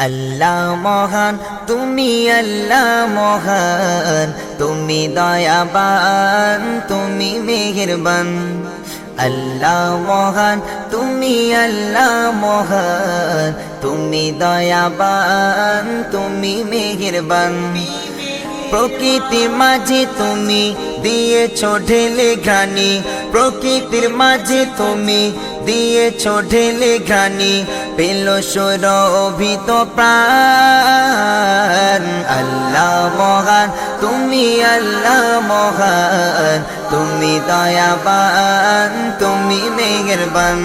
আল্লাহ মহান তুমি, আল্লাহ মহান তুমি, দয়াবান তুমি, মেহেরবান। আল্লাহ মহান তুমি, আল্লাহ মহান তুমি, দয়াবান তুমি, মেহেরবান। প্রকৃতির মাঝে তুমি দিয়েছো ঢেলে ঘানি, প্রকৃতির মাঝে তুমি দিয়েছো ঢেলে ঘানি, পেল সুরভিত প্রাণ। আল্লাহ মহান তুমি, আল্লাহ মহান তুমি, দয়াবান তুমি, মেহেরবান।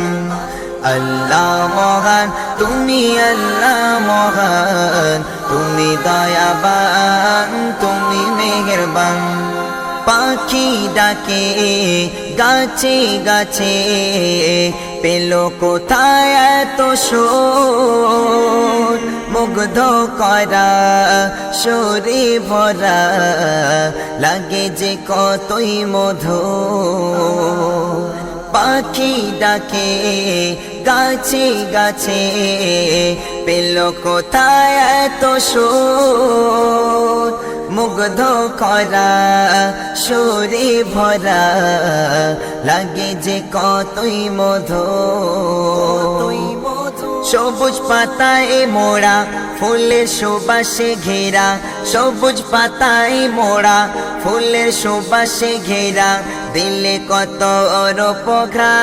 আল্লাহ মহান তুমি, আল্লাহ মহান তুমি, দয়াবান তুমি, মেহেরবান। পাখি ডাকে গাছে গাছে, পেল কোথায় এত সুর, মুগ্ধ করা সুরে ভরা, লাগে যে কতই মধুর। পাখি ডাকে গাছে গাছে, পেল কোথায় এত সুর, মুগ্ধ করা সুরে ভরা, লাগে যে কতই মধুর। সবুজ পাতায় মোড়া ফুলের সুবাসে ঘেরা, সবুজ পাতায় মোড়া ফুলের সুবাসে ঘেরা, দিলে কত রূপঘ্রাণ।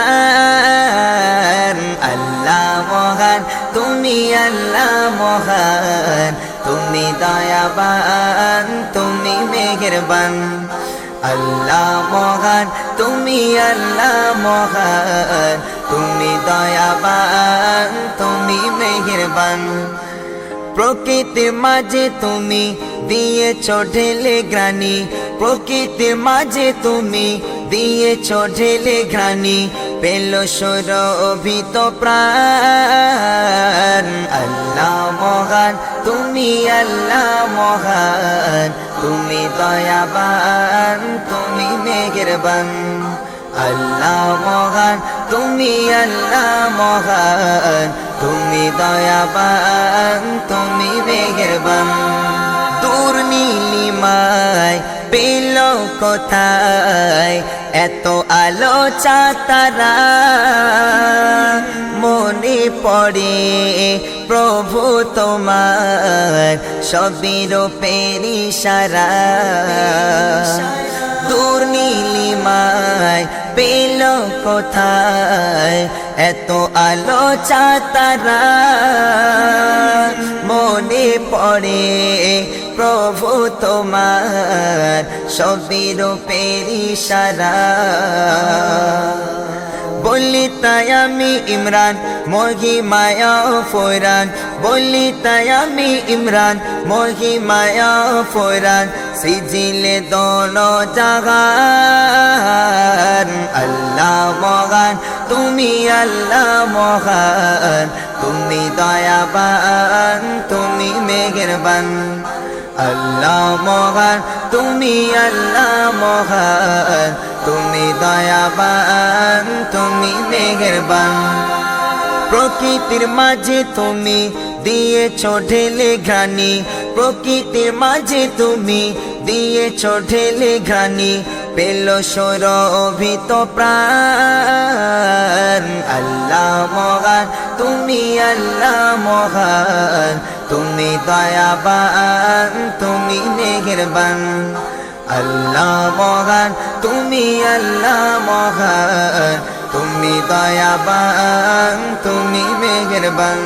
আল্লাহ মহান তুমি, আল্লাহ মহান তুমি, দয়াবান তুমি, মেহেরবান। আল্লাহ মহান তুমি, আল্লাহ মহান তুমি, দয়াবান তুমি, মেহেরবান। প্রকৃতির মাঝে তুমি দিয়েছো ঢেলে ঘ্রাণি, প্রকৃতির মাঝে তুমি দিয়েছো ঢেলে ঘ্রাণি, পেল সুরভিত প্রাণ। আল্লাহ মহান তুমি, আল্লাহ মহান তুমি, দয়াবান তুমি, মেহেরবান। আল্লাহ মহান তুমি, আল্লাহ মহান তুমি, দয়াবান তুমি, মেহেরবান। দূর নীলিমায় পেল কোথায় এত আলো চাতারা, মনে পড়ে প্রভু তোমার সবই রূপের ইশারা। দূর নীলিমায় পেল কোথায় এত আলো চাতারা, মনে পড়ে প্রভু তোমার সবই রূপের ইশারা। বলি তাই আমি ইমরান মহিমায়া ফোরান, বলি তাই আমি ইমরান মহিমায়া ফোরান, সিজিলে দোনো জাহান। আল্লাহ মহান তুমি, আল্লাহ মহান তুমি, দয়াবান তুমি, মেহেরবান। আল্লাহ মহান তুমি, আল্লাহ মহান তুমি, দয়াবান তুমি, মেহেরবান। প্রকৃতির মাঝে তুমি দিয়েছো ঢেলে ঘ্রাণি, প্রকৃতির মাঝে তুমি দিয়েছো ঢেলে ঘ্রাণি, পেল সুরভিত প্রাণ। আল্লাহ মহান তুমি, আল্লাহ মহান তুমি, দয়াবান তুমি, মেহেরবান। আল্লাহ মহান তুমি, আল্লাহ মহান তুমি, দয়াবান তুমি, মেহেরবান।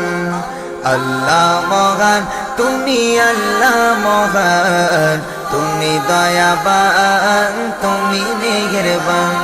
আল্লাহ মহান তুমি, আল্লাহ মহান তুমি, দয়াবান তুমি, মেহেরবান।